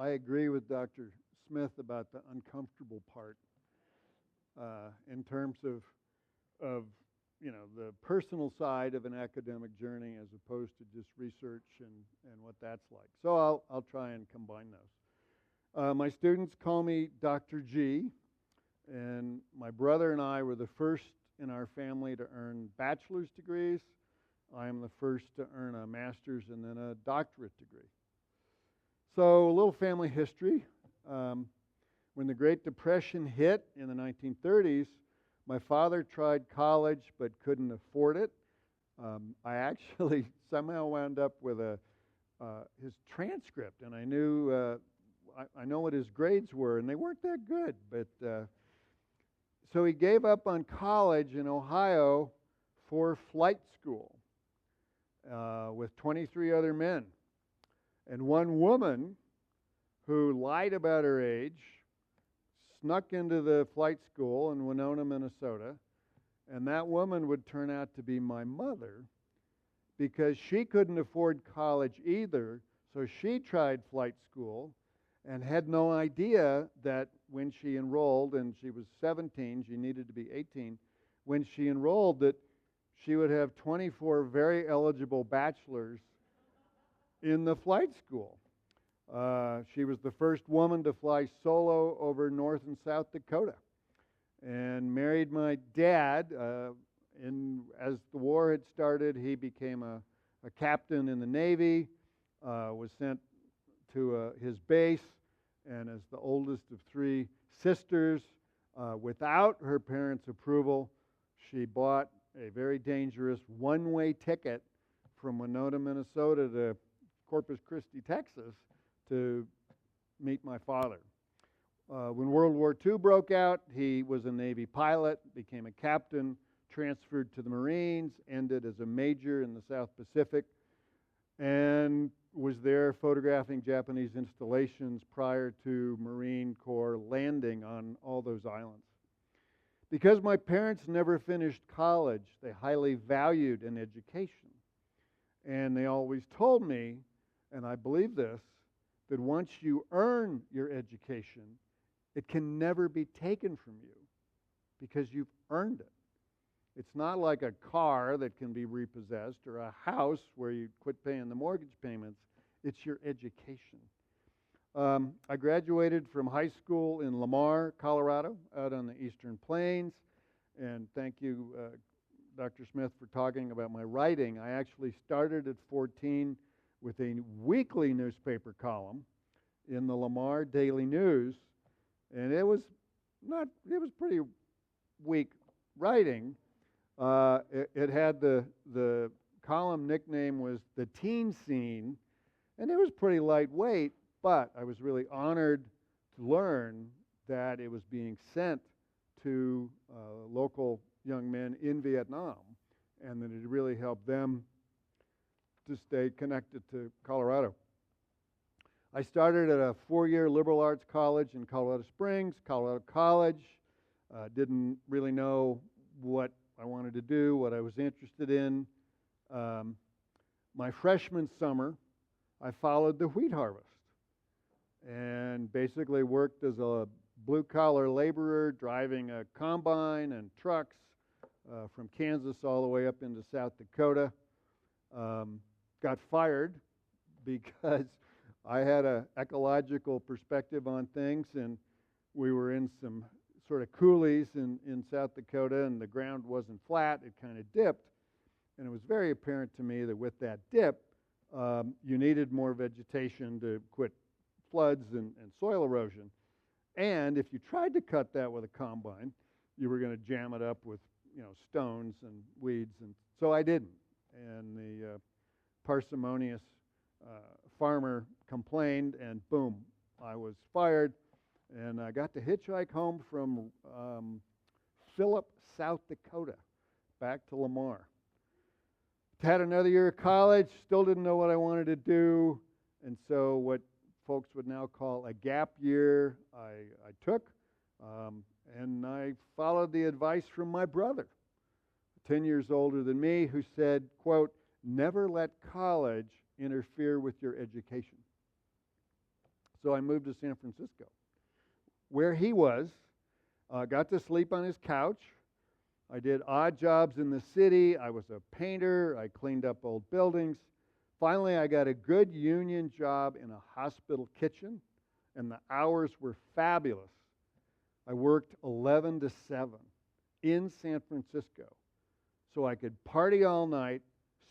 I agree with Dr. Smith about the uncomfortable part in terms of the personal side of an academic journey as opposed to just research and what that's like. So I'll try and combine those. My students call me Dr. G, and my brother and I were the first in our family to earn bachelor's degrees. I am the first to earn a master's and then a doctorate degree. So a little family history. When the Great Depression hit in the 1930s, my father tried college but couldn't afford it. I actually somehow wound up with his transcript, and I knew I know what his grades were, and they weren't that good. But so he gave up on college in Ohio for flight school with 23 other men. And one woman who lied about her age snuck into the flight school in Winona, Minnesota, and that woman would turn out to be my mother because she couldn't afford college either, so she tried flight school and had no idea that when she enrolled, and she was 17, she needed to be 18, when she enrolled that she would have 24 very eligible bachelors in the flight school. She was the first woman to fly solo over North and South Dakota and married my dad. As the war had started, he became a captain in the Navy, was sent to his base, and as the oldest of three sisters, without her parents' approval, she bought a very dangerous one-way ticket from Winona, Minnesota to Corpus Christi, Texas, to meet my father. When World War II broke out, he was a Navy pilot, became a captain, transferred to the Marines, ended as a major in the South Pacific, and was there photographing Japanese installations prior to Marine Corps landing on all those islands. Because my parents never finished college, they highly valued an education. And they always told me, and I believe this, that once you earn your education, it can never be taken from you because you've earned it. It's not like a car that can be repossessed or a house where you quit paying the mortgage payments. It's your education. I graduated from high school in Lamar, Colorado, out on the Eastern Plains. And thank you, Dr. Smith, for talking about my writing. I actually started at 14 with a weekly newspaper column in the Lamar Daily News, and it was pretty weak writing. It had the column nickname was The Teen Scene, and it was pretty lightweight, but I was really honored to learn that it was being sent to local young men in Vietnam, and that it really helped them to stay connected to Colorado. I started at a 4-year liberal arts college in Colorado Springs, Colorado College. Didn't really know what I wanted to do, what I was interested in. My freshman summer, I followed the wheat harvest and basically worked as a blue-collar laborer, driving a combine and trucks from Kansas all the way up into South Dakota. Got fired because I had an ecological perspective on things, and we were in some sort of coulees in South Dakota, and the ground wasn't flat, it kind of dipped, and it was very apparent to me that with that dip, you needed more vegetation to quit floods and soil erosion. And if you tried to cut that with a combine, you were going to jam it up with stones and weeds, and so I didn't. And the parsimonious farmer complained, and boom, I was fired, and I got to hitchhike home from Phillip, South Dakota, back to Lamar. Had another year of college, still didn't know what I wanted to do, and so what folks would now call a gap year I took, and I followed the advice from my brother, 10 years older than me, who said, quote, "Never let college interfere with your education." So I moved to San Francisco, where he was. Got to sleep on his couch. I did odd jobs in the city. I was a painter. I cleaned up old buildings. Finally, I got a good union job in a hospital kitchen, and the hours were fabulous. I worked 11 to 7 in San Francisco, so I could party all night,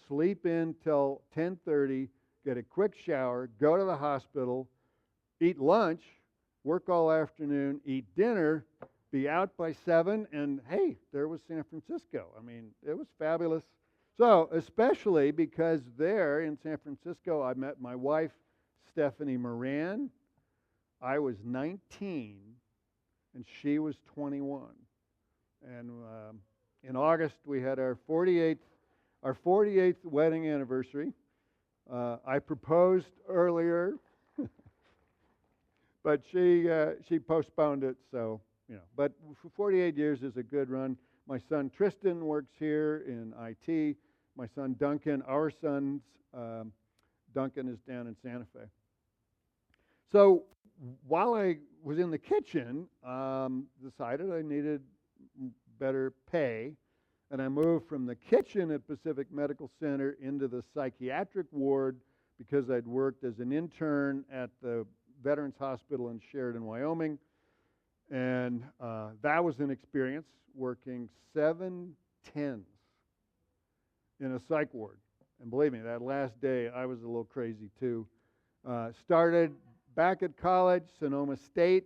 sleep in till 10:30, get a quick shower, go to the hospital, eat lunch, work all afternoon, eat dinner, be out by 7, and hey, there was San Francisco. I mean, it was fabulous. So, especially because there in San Francisco, I met my wife, Stephanie Moran. I was 19, and she was 21. And in August, we had our 48th wedding anniversary. I proposed earlier, but she postponed it. So but for 48 years is a good run. My son Tristan works here in IT. My son Duncan, our sons, Duncan is down in Santa Fe. So while I was in the kitchen, decided I needed better pay, and I moved from the kitchen at Pacific Medical Center into the psychiatric ward because I'd worked as an intern at the Veterans Hospital in Sheridan, Wyoming, and that was an experience, working 7/10 in a psych ward. And believe me, that last day I was a little crazy too. Started back at college, Sonoma State,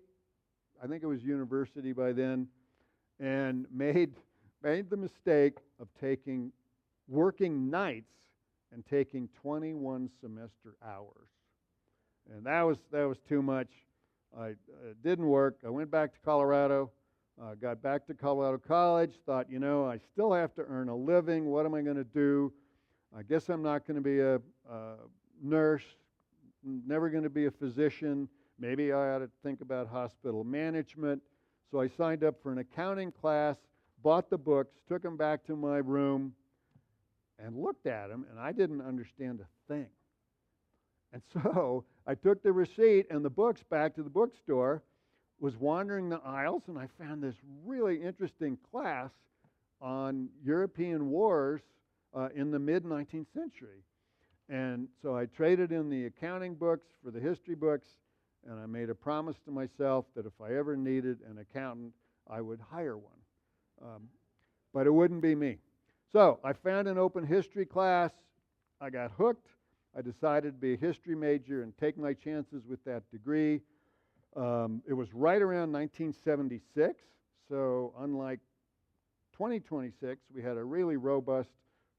I think it was university by then, and made the mistake of working nights and taking 21 semester hours. And that was too much. It didn't work. I went back to Colorado, got back to Colorado College, thought, I still have to earn a living. What am I going to do? I guess I'm not going to be a nurse, never going to be a physician. Maybe I ought to think about hospital management. So I signed up for an accounting class, bought the books, took them back to my room, and looked at them, and I didn't understand a thing. And so I took the receipt and the books back to the bookstore, was wandering the aisles, and I found this really interesting class on European wars in the mid-19th century. And so I traded in the accounting books for the history books, and I made a promise to myself that if I ever needed an accountant, I would hire one. But it wouldn't be me. So I found an open history class. I got hooked. I decided to be a history major and take my chances with that degree. It was right around 1976, so unlike 2026, we had a really robust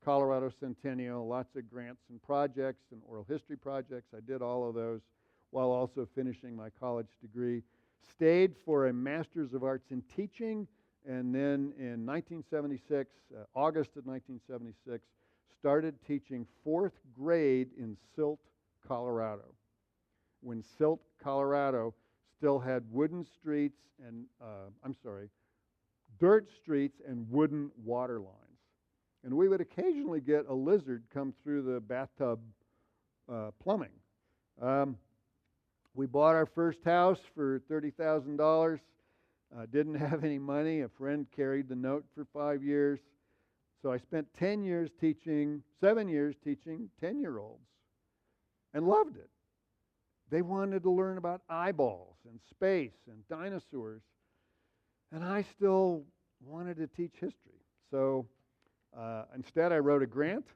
Colorado Centennial, lots of grants and projects and oral history projects. I did all of those while also finishing my college degree. Stayed for a Master's of Arts in Teaching, and then in 1976, August of 1976, started teaching 4th grade in Silt, Colorado, when Silt, Colorado still had dirt streets and wooden water lines. And we would occasionally get a lizard come through the bathtub plumbing. We bought our first house for $30,000. Didn't have any money. A friend carried the note for 5 years. So I spent 7 years teaching 10-year-olds and loved it. They wanted to learn about eyeballs and space and dinosaurs, and I still wanted to teach history. So instead I wrote a grant,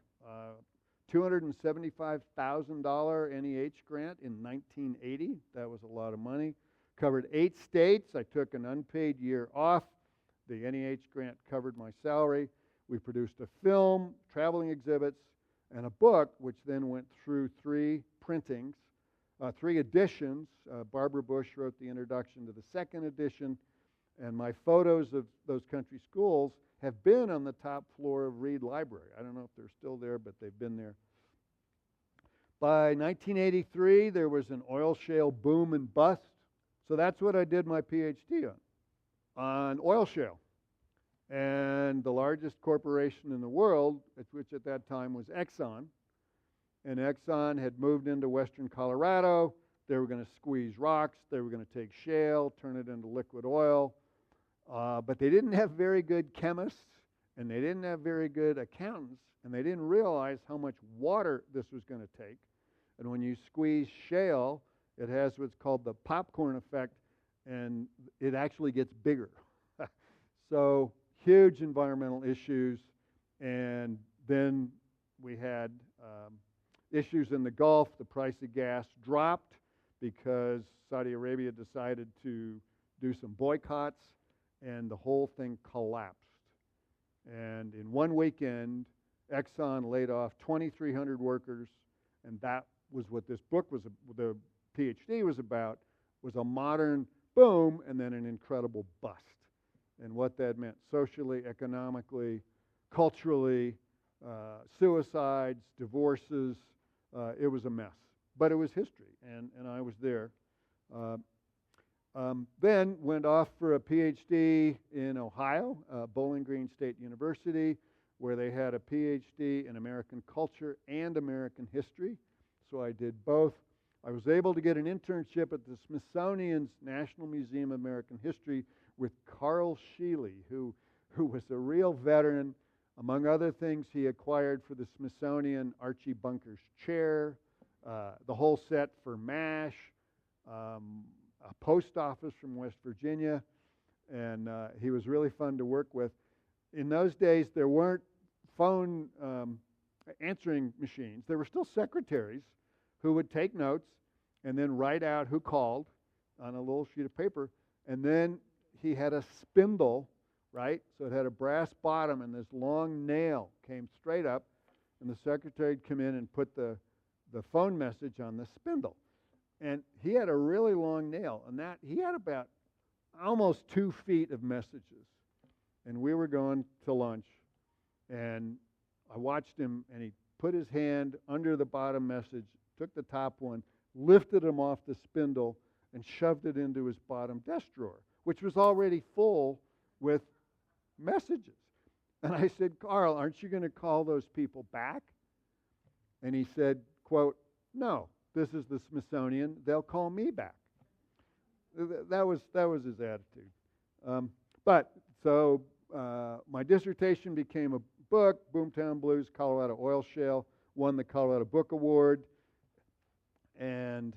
$275,000 NEH grant in 1980. That was a lot of money. Covered 8 states. I took an unpaid year off. The NEH grant covered my salary. We produced a film, traveling exhibits, and a book, which then went through 3 printings, 3 editions. Barbara Bush wrote the introduction to the 2nd edition, and my photos of those country schools have been on the top floor of Reed Library. I don't know if they're still there, but they've been there. By 1983, there was an oil shale boom and bust, so that's what I did my PhD on oil shale. And the largest corporation in the world, which at that time was Exxon, and Exxon had moved into western Colorado. They were going to squeeze rocks. They were going to take shale, turn it into liquid oil. But they didn't have very good chemists, and they didn't have very good accountants, and they didn't realize how much water this was going to take. And when you squeeze shale, it has what's called the popcorn effect, and it actually gets bigger. So huge environmental issues. And then we had issues in the Gulf. The price of gas dropped because Saudi Arabia decided to do some boycotts, and the whole thing collapsed. And in one weekend, Exxon laid off 2,300 workers, and that was what this book was, the PhD was about, was a modern boom and then an incredible bust. And what that meant socially, economically, culturally, suicides, divorces, it was a mess. But it was history, and I was there. Then went off for a PhD in Ohio, Bowling Green State University, where they had a PhD in American culture and American history. So I did both. I was able to get an internship at the Smithsonian's National Museum of American History with Carl Scheele, who was a real veteran. Among other things, he acquired for the Smithsonian Archie Bunker's chair, the whole set for MASH, a post office from West Virginia, and he was really fun to work with. In those days, there weren't phone answering machines. There were still secretaries who would take notes and then write out who called on a little sheet of paper, and then he had a spindle, right? So it had a brass bottom, and this long nail came straight up, and the secretary would come in and put the phone message on the spindle. And he had a really long nail, and that he had about almost 2 feet of messages. And we were going to lunch, and I watched him, and he put his hand under the bottom message, took the top one, lifted him off the spindle, and shoved it into his bottom desk drawer, which was already full with messages. And I said, Carl, aren't you going to call those people back? And he said, quote, no, this is the Smithsonian. They'll call me back. That was his attitude. My dissertation became a book, Boomtown Blues, Colorado Oil Shale, won the Colorado Book Award. And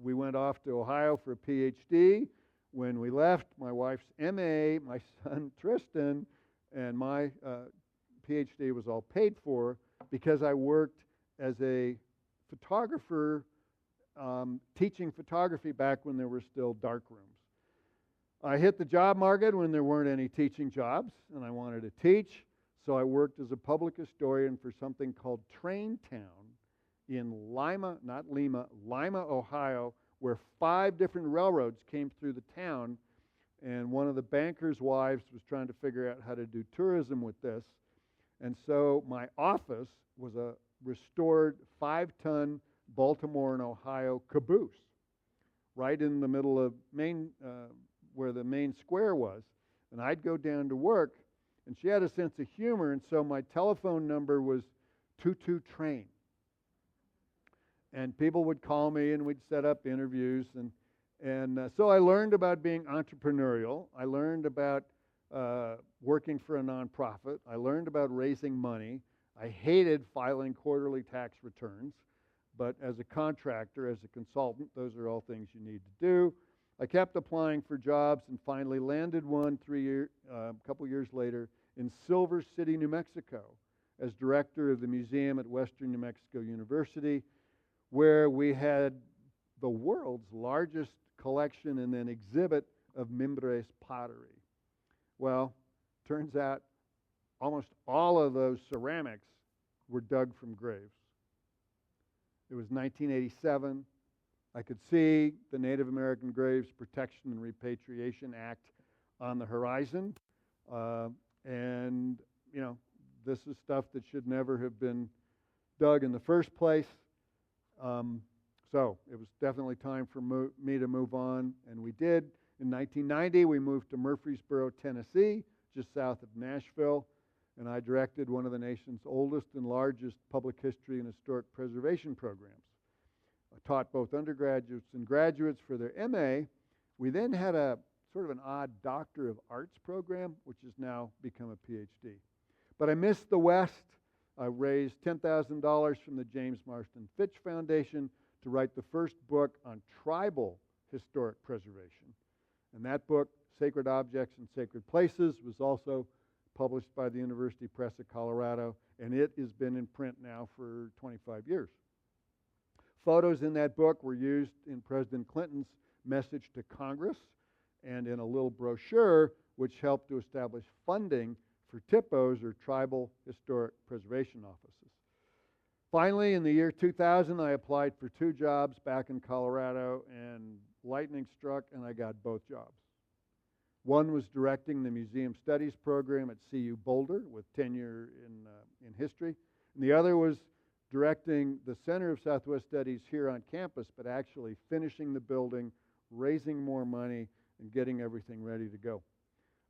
we went off to Ohio for a PhD. When we left, my wife's MA, my son Tristan, and my PhD was all paid for because I worked as a photographer, teaching photography back when there were still dark rooms. I hit the job market when there weren't any teaching jobs, and I wanted to teach, so I worked as a public historian for something called Train Town in Lima, Ohio, where 5 different railroads came through the town, and one of the banker's wives was trying to figure out how to do tourism with this. And so my office was a restored 5-ton Baltimore and Ohio caboose right in the middle of where the main square was. And I'd go down to work, and she had a sense of humor, and so my telephone number was 22 Train. And people would call me, and we'd set up interviews. And so I learned about being entrepreneurial. I learned about working for a nonprofit. I learned about raising money. I hated filing quarterly tax returns. But as a contractor, as a consultant, those are all things you need to do. I kept applying for jobs and finally landed one a couple years later in Silver City, New Mexico, as director of the museum at Western New Mexico University, where we had the world's largest collection and then exhibit of Mimbres pottery. Well, turns out almost all of those ceramics were dug from graves. It was 1987. I could see the Native American Graves Protection and Repatriation Act on the horizon. And, you know, this is stuff that should never have been dug in the first place. So it was definitely time for me to move on, and we did. In 1990, we moved to Murfreesboro, Tennessee, just south of Nashville, and I directed one of the nation's oldest and largest public history and historic preservation programs. taught both undergraduates and graduates for their MA. We then had a sort of an odd Doctor of Arts program, which has now become a PhD. But I missed the West. I raised $10,000 from the James Marston Fitch Foundation to write the first book on tribal historic preservation. And that book, Sacred Objects and Sacred Places, was also published by the University Press of Colorado, and it has been in print now for 25 years. Photos in that book were used in President Clinton's message to Congress and in a little brochure which helped to establish funding for TIPOs, or Tribal Historic Preservation Offices. Finally, in the year 2000, I applied for 2 jobs back in Colorado, and lightning struck, and I got both jobs. One was directing the Museum Studies program at CU Boulder with tenure in history, and the other was directing the Center of Southwest Studies here on campus, but actually finishing the building, raising more money, and getting everything ready to go.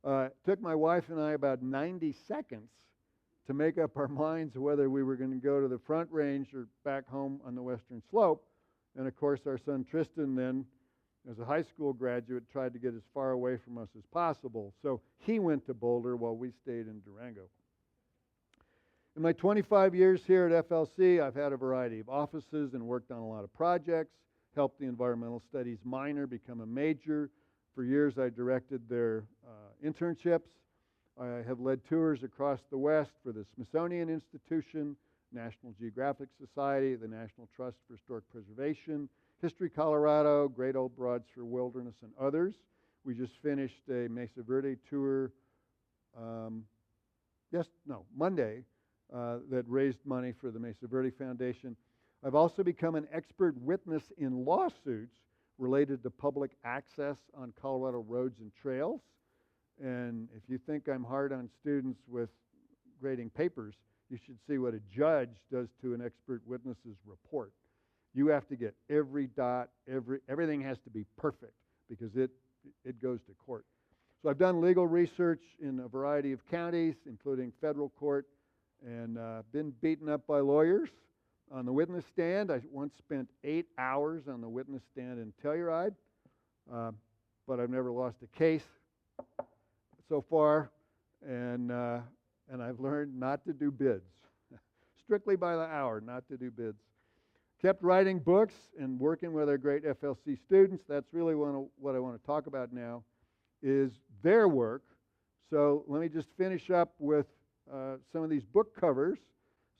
It took my wife and I about 90 seconds to make up our minds whether we were going to go to the Front Range or back home on the Western Slope. And of course, our son Tristan then, as a high school graduate, tried to get as far away from us as possible. So he went to Boulder while we stayed in Durango. In my 25 years here at FLC, I've had a variety of offices and worked on a lot of projects, helped the environmental studies minor become a major. For years, I directed their internships. I have led tours across the West for the Smithsonian Institution, National Geographic Society, the National Trust for Historic Preservation, History Colorado, Great Old Broads for Wilderness, and others. We just finished a Mesa Verde tour Monday that raised money for the Mesa Verde Foundation. I've also become an expert witness in lawsuits related to public access on Colorado roads and trails. And if you think I'm hard on students with grading papers, you should see what a judge does to an expert witness's report. You have to get every dot, everything has to be perfect because it goes to court. So I've done legal research in a variety of counties, including federal court, and been beaten up by lawyers. On the witness stand, I once spent 8 hours on the witness stand in Telluride, but I've never lost a case so far, and I've learned not to do bids. Strictly by the hour, not to do bids. Kept writing books and working with our great FLC students. That's really what I want to talk about now, is their work. So let me just finish up with some of these book covers.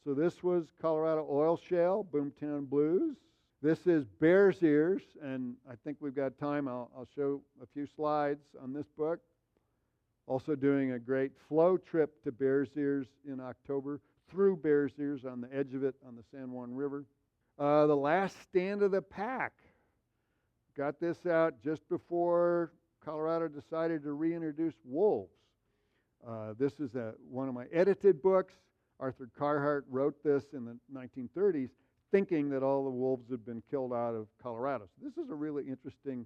So this was Colorado Oil Shale, Boomtown Blues. This is Bear's Ears, and I think we've got time. I'll show a few slides on this book. Also doing a great flow trip to Bear's Ears in October, through Bear's Ears on the edge of it on the San Juan River. The Last Stand of the Pack. Got this out just before Colorado decided to reintroduce wolves. This is one of my edited books. Arthur Carhart wrote this in the 1930s, thinking that all the wolves had been killed out of Colorado. So this is a really interesting,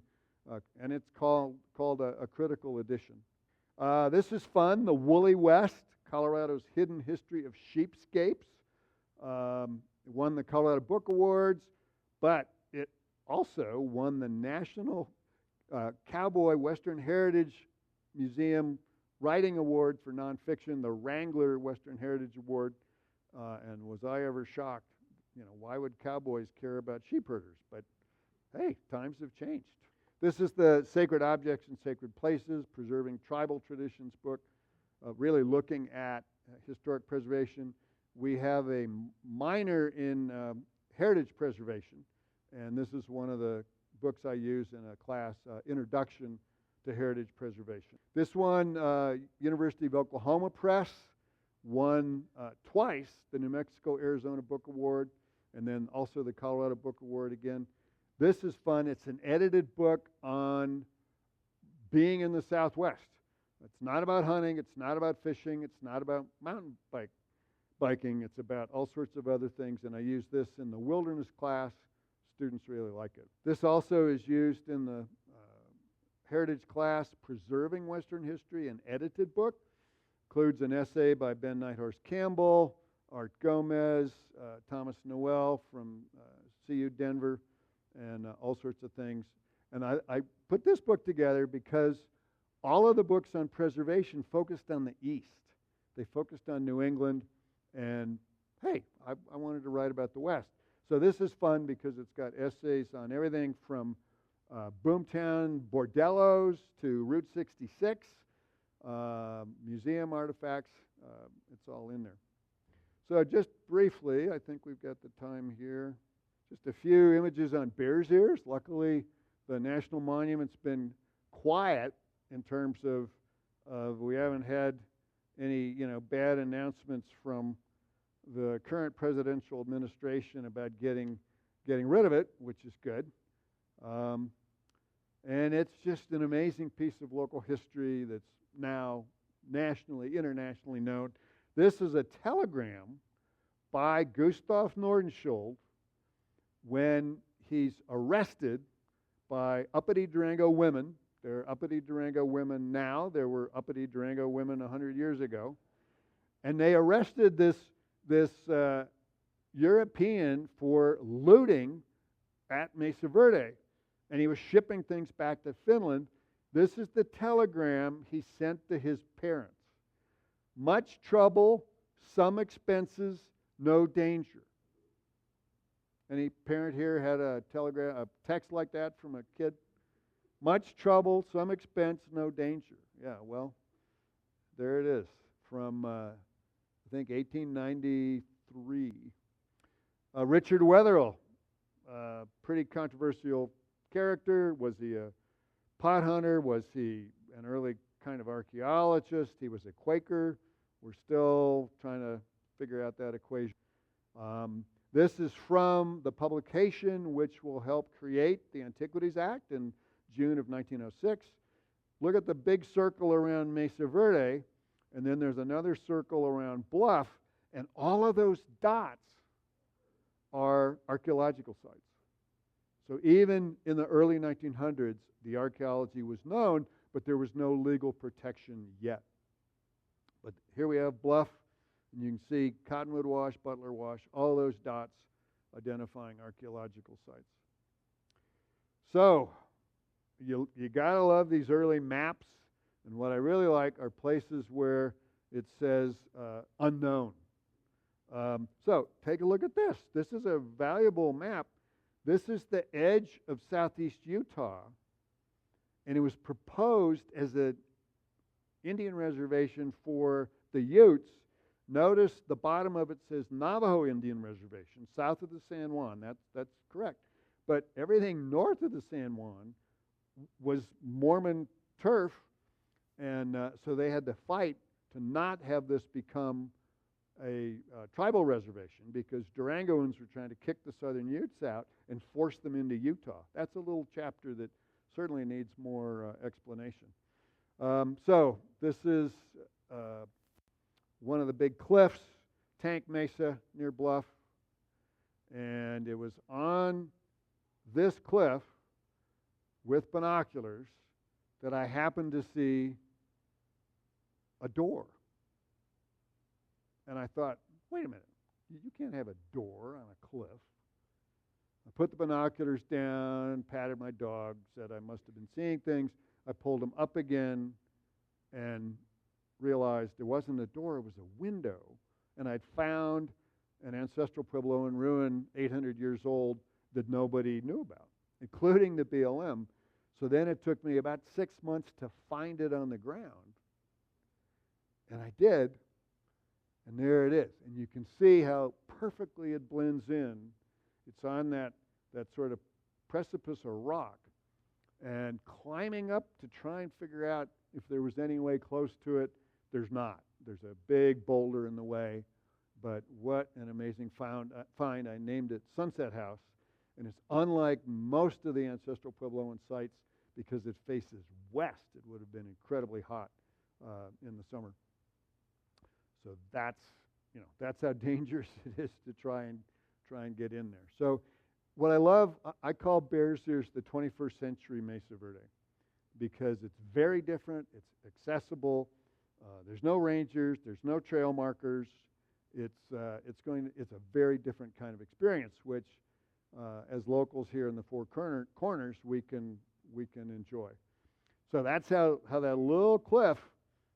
and it's called a critical edition. This is fun, The Woolly West, Colorado's Hidden History of Sheepscapes. It won the Colorado Book Awards, but it also won the National Cowboy Western Heritage Museum Writing Award for Nonfiction, the Wrangler Western Heritage Award, and was I ever shocked? Why would cowboys care about sheep herders? But hey, times have changed. This is the Sacred Objects and Sacred Places, Preserving Tribal Traditions book, really looking at historic preservation. We have a minor in heritage preservation, and this is one of the books I use in a class, Introduction to Heritage Preservation. This one, University of Oklahoma Press, won twice the New Mexico-Arizona Book Award, and then also the Colorado Book Award again. This is fun. It's an edited book on being in the Southwest. It's not about hunting. It's not about fishing. It's not about mountain biking. It's about all sorts of other things, and I use this in the wilderness class. Students really like it. This also is used in the heritage class, Preserving Western History, an edited book. Includes an essay by Ben Nighthorse Campbell, Art Gomez, Thomas Noel from CU Denver, and all sorts of things. And I put this book together because all of the books on preservation focused on the East. They focused on New England, and hey, I wanted to write about the West. So this is fun because it's got essays on everything from Boomtown bordellos to Route 66, museum artifacts. It's all in there. So just briefly, I think we've got the time here. Just a few images on Bears Ears. Luckily, the National Monument's been quiet in terms of we haven't had any bad announcements from the current presidential administration about getting rid of it, which is good. And it's just an amazing piece of local history that's now nationally, internationally known. This is a telegram by Gustav Nordenskjöld when he's arrested by uppity Durango women. They're uppity Durango women now. There were uppity Durango women 100 years ago. And they arrested this European for looting at Mesa Verde. And he was shipping things back to Finland. This is the telegram he sent to his parents. Much trouble, some expenses, no danger. Any parent here had a text like that from a kid? Much trouble, some expense, no danger. Yeah, well, there it is from, I think, 1893. Richard Wetherell, pretty controversial character. Was he a pot hunter? Was he an early kind of archaeologist? He was a Quaker. We're still trying to figure out that equation. This is from the publication which will help create the Antiquities Act in June of 1906. Look at the big circle around Mesa Verde, and then there's another circle around Bluff, and all of those dots are archaeological sites. So even in the early 1900s, the archaeology was known, but there was no legal protection yet. But here we have Bluff, and you can see Cottonwood Wash, Butler Wash, all those dots identifying archaeological sites. So you got to love these early maps, and what I really like are places where it says unknown. So take a look at this. This is a valuable map. This is the edge of southeast Utah, and it was proposed as an Indian reservation for the Utes. Notice the bottom of it says Navajo Indian Reservation, south of the San Juan. That's correct. But everything north of the San Juan was Mormon turf, and so they had to fight to not have this become a tribal reservation, because Durangoans were trying to kick the Southern Utes out and force them into Utah. That's a little chapter that certainly needs more explanation. So this is one of the big cliffs, Tank Mesa near Bluff, and it was on this cliff with binoculars that I happened to see a door. And I thought, wait a minute, you can't have a door on a cliff. I put the binoculars down, patted my dog, said I must have been seeing things. I pulled them up again and realized it wasn't a door, it was a window. And I'd found an ancestral Puebloan ruin 800 years old that nobody knew about, including the BLM. So then it took me about 6 months to find it on the ground. And I did, and there it is. And you can see how perfectly it blends in. It's on that sort of precipice or rock. And climbing up to try and figure out if there was any way close to it, there's not. There's a big boulder in the way. But what an amazing find. I named it Sunset House. And it's unlike most of the ancestral Puebloan sites because it faces west. It would have been incredibly hot in the summer. So that's how dangerous it is to try and get in there. So what I love, I call Bears Ears the 21st century Mesa Verde because it's very different. It's accessible. There's no rangers. There's no trail markers. It's a very different kind of experience, which as locals here in the Four Corners, we can enjoy. So that's how that little cliff,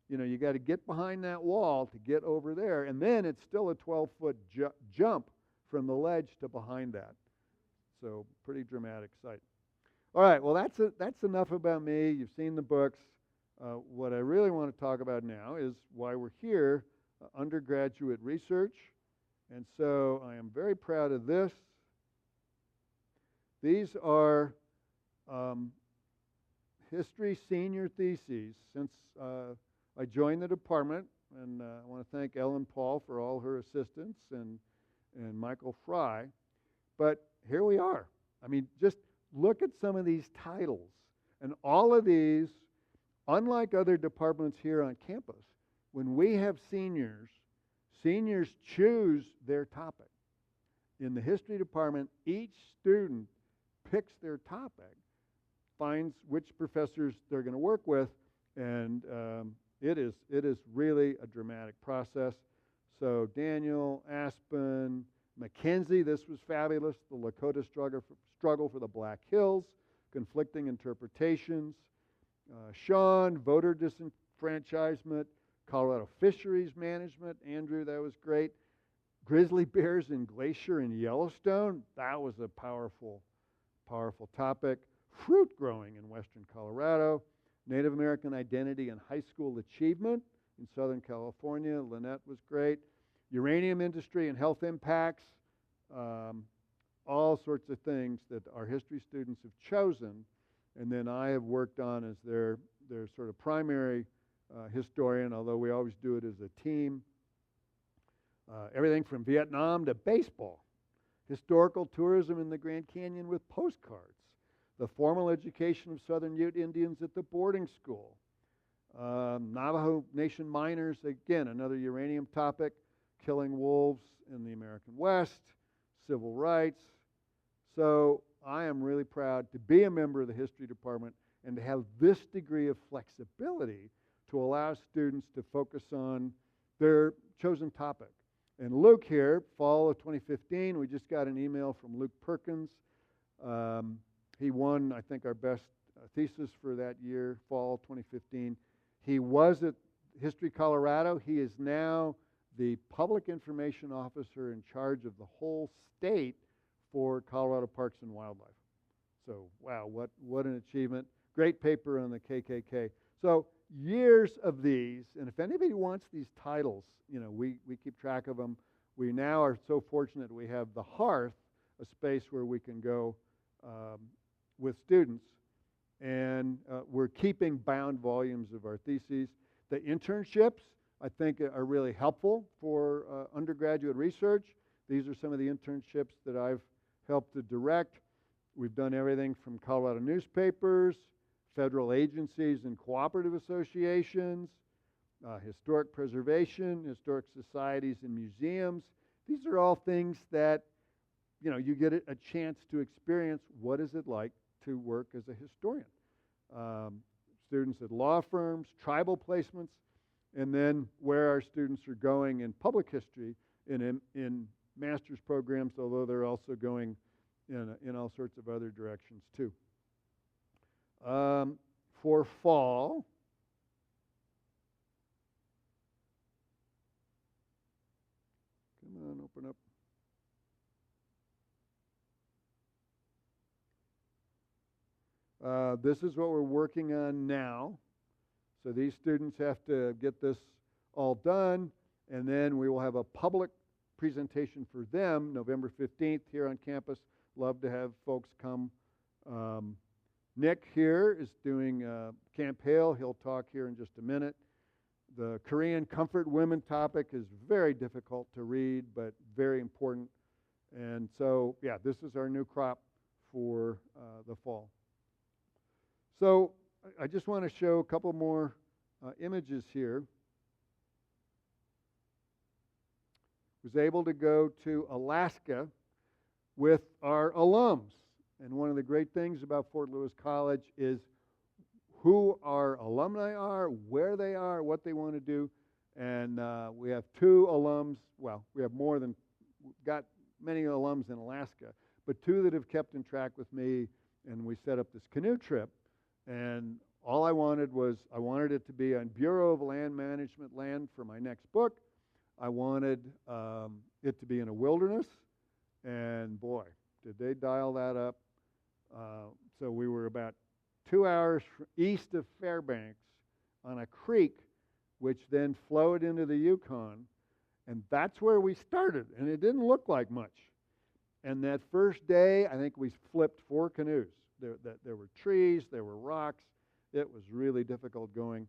you got to get behind that wall to get over there, and then it's still a 12-foot jump from the ledge to behind that. So pretty dramatic sight. All right, well, that's enough about me. You've seen the books. What I really want to talk about now is why we're here, undergraduate research. And so I am very proud of this. These are history senior theses since I joined the department, and I want to thank Ellen Paul for all her assistance and Michael Fry. But here we are. I mean, just look at some of these titles. And all of these, unlike other departments here on campus, when we have seniors choose their topic. In the history department, each student picks their topic, finds which professors they're going to work with, and it is really a dramatic process. So Daniel, Aspen, Mackenzie, this was fabulous, the Lakota struggle for the Black Hills, conflicting interpretations. Sean, voter disenfranchisement, Colorado fisheries management. Andrew, that was great. Grizzly bears in Glacier and Yellowstone, that was a powerful topic. Fruit growing in western Colorado. Native American identity and high school achievement in Southern California. Lynette was great. Uranium industry and health impacts. All sorts of things that our history students have chosen, and then I have worked on as their sort of primary historian, although we always do it as a team. Everything from Vietnam to baseball. Historical tourism in the Grand Canyon with postcards. The formal education of Southern Ute Indians at the boarding school. Navajo Nation miners, again, another uranium topic. Killing wolves in the American West. Civil rights. So I am really proud to be a member of the history department and to have this degree of flexibility to allow students to focus on their chosen topic. And Luke here, fall of 2015, we just got an email from Luke Perkins. He won, I think, our best thesis for that year, fall 2015. He was at History Colorado. He is now the public information officer in charge of the whole state for Colorado Parks and Wildlife. So, wow, what an achievement. Great paper on the KKK. So, years of these, and if anybody wants these titles, we keep track of them. We now are so fortunate we have the Hearth, a space where we can go with students, and we're keeping bound volumes of our theses. The internships, I think, are really helpful for undergraduate research. These are some of the internships that I've helped to direct. We've done everything from Colorado newspapers, federal agencies and cooperative associations, historic preservation, historic societies and museums. These are all things that, you get a chance to experience what is it like to work as a historian. Students at law firms, tribal placements, and then where our students are going in public history in master's programs, although they're also going in all sorts of other directions too. For fall, come on, open up. This is what we're working on now. So these students have to get this all done, and then we will have a public presentation for them November 15th here on campus. Love to have folks come. Nick here is doing Camp Hale. He'll talk here in just a minute. The Korean comfort women topic is very difficult to read, but very important. And so, yeah, this is our new crop for the fall. So I just want to show a couple more images here. Was able to go to Alaska with our alums. And one of the great things about Fort Lewis College is who our alumni are, where they are, what they want to do. And we have two alums. Well, we have got many alums in Alaska. but two that have kept in track with me, and we set up this canoe trip. And all I wanted it to be on Bureau of Land Management land for my next book. I wanted it to be in a wilderness, and boy, did they dial that up. So we were about 2 hours east of Fairbanks on a creek, which then flowed into the Yukon, and that's where we started, and it didn't look like much. And that first day, I think we flipped 4 canoes. There were trees, there were rocks. It was really difficult going.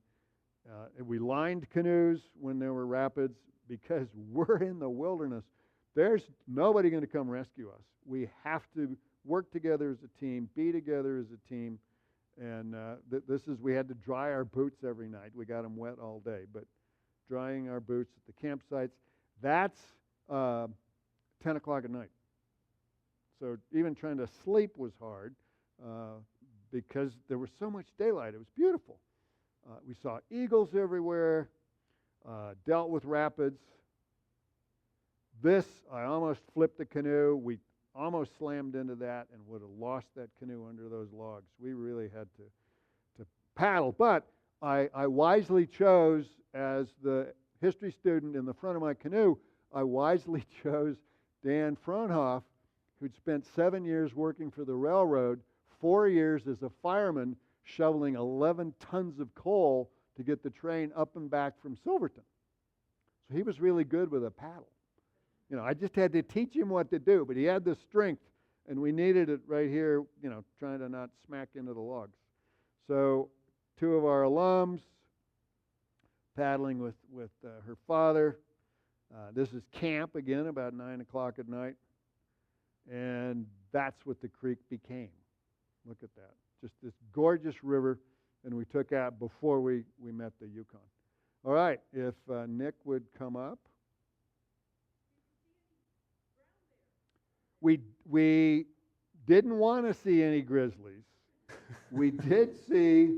And we lined canoes when there were rapids because we're in the wilderness. There's nobody going to come rescue us. We have to work together as a team, be together as a team. And we had to dry our boots every night. We got them wet all day, but drying our boots at the campsites, that's 10 o'clock at night. So even trying to sleep was hard because there was so much daylight. It was beautiful. We saw eagles everywhere, dealt with rapids. I almost flipped the canoe. We almost slammed into that and would have lost that canoe under those logs. We really had to paddle. But I wisely chose, as the history student in the front of my canoe, I wisely chose Dan Fronhoff, who'd spent 7 years working for the railroad, 4 years as a fireman, shoveling 11 tons of coal to get the train up and back from Silverton. So he was really good with a paddle. I just had to teach him what to do, but he had the strength, and we needed it right here, trying to not smack into the logs. So 2 of our alums paddling with her father. This is camp again, about 9 o'clock at night. And that's what the creek became. Look at that. Just this gorgeous river, and we took out before we met the Yukon. All right, if Nick would come up. We didn't want to see any grizzlies. We did see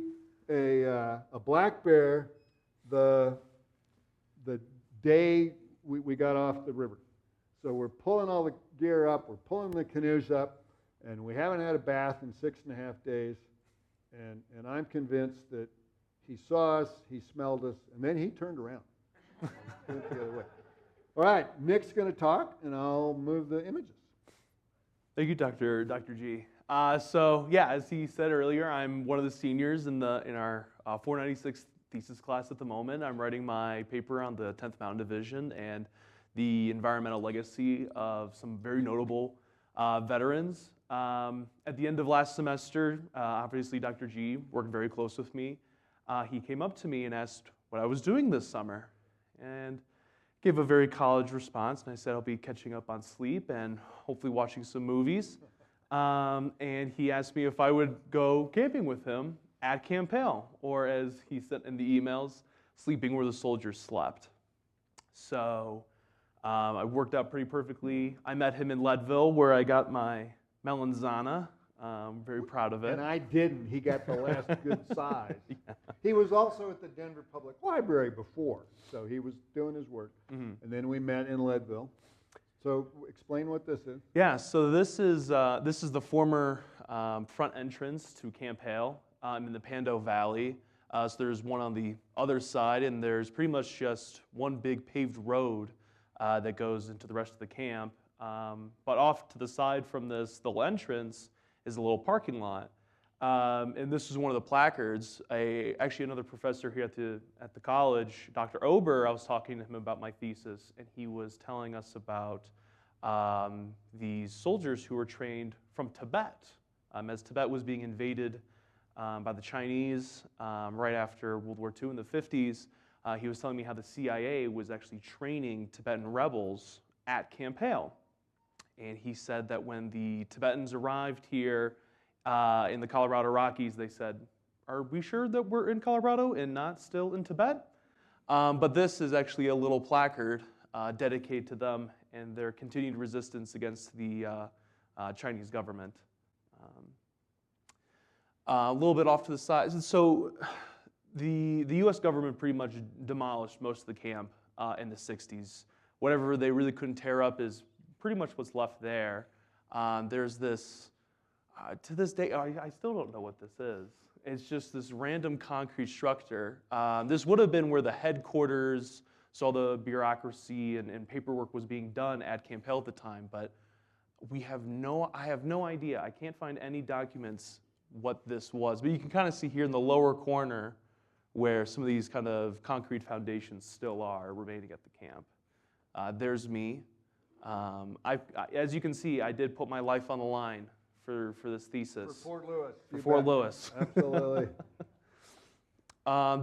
a black bear the day we got off the river. So we're pulling all the gear up, we're pulling the canoes up, and we haven't had a bath in 6.5 days. And I'm convinced that he saw us, he smelled us, and then he turned around. Went the other way. All right, Nick's going to talk, and I'll move the images. Thank you, Dr. G. So yeah, as he said earlier, I'm one of the seniors in our 496 thesis class at the moment. I'm writing my paper on the 10th Mountain Division and the environmental legacy of some very notable veterans. At the end of last semester, obviously Dr. G worked very close with me. He came up to me and asked what I was doing this summer, and gave a very college response. And I said I'll be catching up on sleep and hopefully watching some movies. And he asked me if I would go camping with him at Camp Hale, or as he said in the emails, sleeping where the soldiers slept. So I worked out pretty perfectly. I met him in Leadville, where I got my melanzana. I'm very proud of it. And I didn't. He got the last good size. Yeah. He was also at the Denver Public Library before, so he was doing his work. Mm-hmm. And then we met in Leadville. So explain what this is. Yeah, so this is the former front entrance to Camp Hale in the Pando Valley. So there's one on the other side, and there's pretty much just one big paved road that goes into the rest of the camp. But off to the side from this, the entrance, is a little parking lot. And this is one of the placards. Actually, another professor here at the college, Dr. Ober, I was talking to him about my thesis, and he was telling us about these soldiers who were trained from Tibet. As Tibet was being invaded by the Chinese right after World War II in the 50s, he was telling me how the CIA was actually training Tibetan rebels at Camp Hale. And he said that when the Tibetans arrived here in the Colorado Rockies, they said, "Are we sure that we're in Colorado and not still in Tibet?" But this is actually a little placard dedicated to them and their continued resistance against the Chinese government. A little bit off to the side. So the U.S. government pretty much demolished most of the camp in the 60s. Whatever they really couldn't tear up is pretty much what's left there. There's this, to this day, I still don't know what this is. It's just this random concrete structure. This would have been where the headquarters, so all the bureaucracy and paperwork was being done at Camp Hale at the time, but I have no idea. I can't find any documents what this was, but you can kind of see here in the lower corner where some of these kind of concrete foundations still are remaining at the camp. There's me. As you can see, I did put my life on the line for this thesis. For Fort Lewis. For Fort Lewis. Absolutely.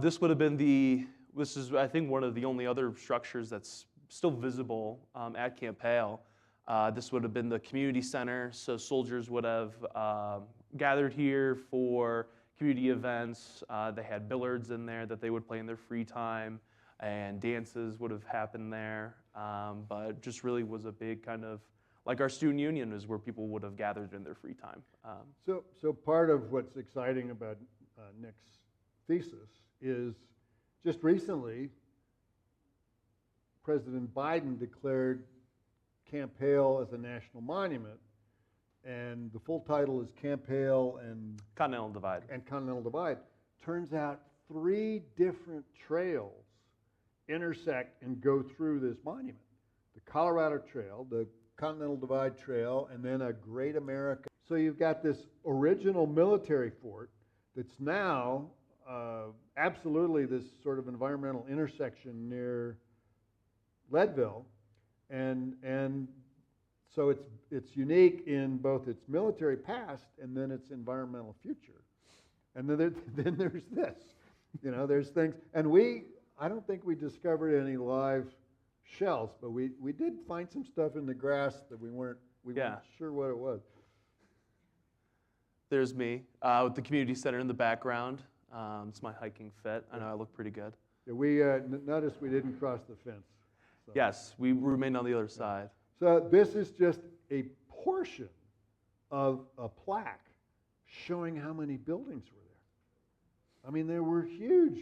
This would have been this is, I think, one of the only other structures that's still visible at Camp Hale. This would have been the community center, so soldiers would have gathered here for community events. They had billiards in there that they would play in their free time, and dances would have happened there. But just really was a big kind of, like our student union is where people would have gathered in their free time. So part of what's exciting about Nick's thesis is just recently, President Biden declared Camp Hale as a national monument, and the full title is Camp Hale and Continental Divide. Turns out 3 different trails intersect and go through this monument. The Colorado Trail, the Continental Divide Trail, and then a Great America. So you've got this original military fort that's now absolutely this sort of environmental intersection near Leadville, and so it's unique in both its military past and then its environmental future. And then there's this, there's things, and I don't think we discovered any live shells, but we did find some stuff in the grass that we weren't sure what it was. There's me with the community center in the background. It's my hiking fit. I know I look pretty good. Yeah, we noticed we didn't cross the fence. So. Yes, we remained on the other side. So this is just a portion of a plaque showing how many buildings were there. I mean, they were huge,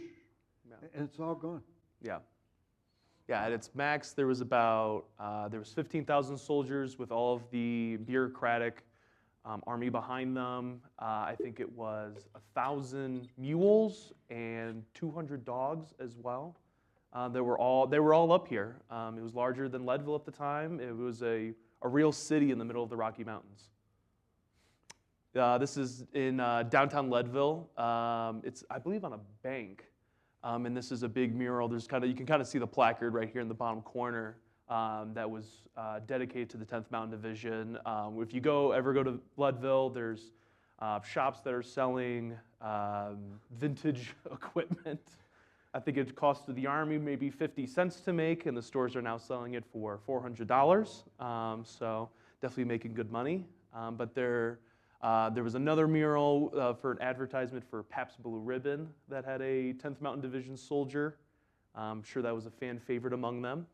and it's all gone. Yeah. Yeah, at its max, there was about 15,000 soldiers with all of the bureaucratic army behind them. I think it was 1,000 mules and 200 dogs as well. They were all up here. It was larger than Leadville at the time. It was a real city in the middle of the Rocky Mountains. This is in downtown Leadville. It's, I believe, on a bank. And this is a big mural. You can kind of see the placard right here in the bottom corner that was dedicated to the 10th Mountain Division. If you ever go to Leadville, there's shops that are selling vintage equipment. I think it cost the Army maybe 50 cents to make, and the stores are now selling it for $400. So definitely making good money. But there was another mural for an advertisement for Pabst Blue Ribbon that had a 10th Mountain Division soldier. I'm sure that was a fan favorite among them.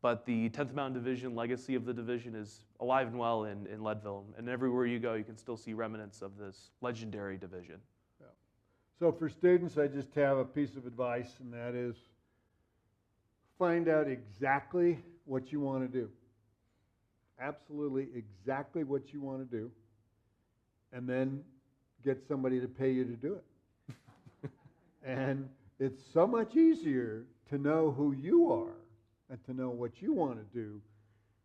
But the 10th Mountain Division legacy of the division is alive and well in Leadville. And everywhere you go, you can still see remnants of this legendary division. Yeah. So for students, I just have a piece of advice, and that is find out exactly what you want to do. Absolutely exactly what you want to do, and then get somebody to pay you to do it. And it's so much easier to know who you are and to know what you want to do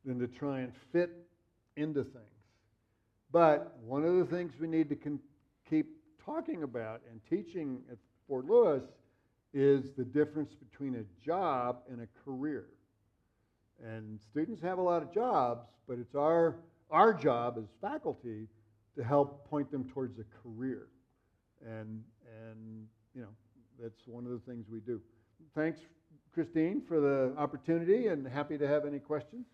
than to try and fit into things. But one of the things we need to keep talking about and teaching at Fort Lewis is the difference between a job and a career. And students have a lot of jobs, but it's our job as faculty to help point them towards a career. And that's one of the things we do. Thanks, Christine, for the opportunity, and happy to have any questions.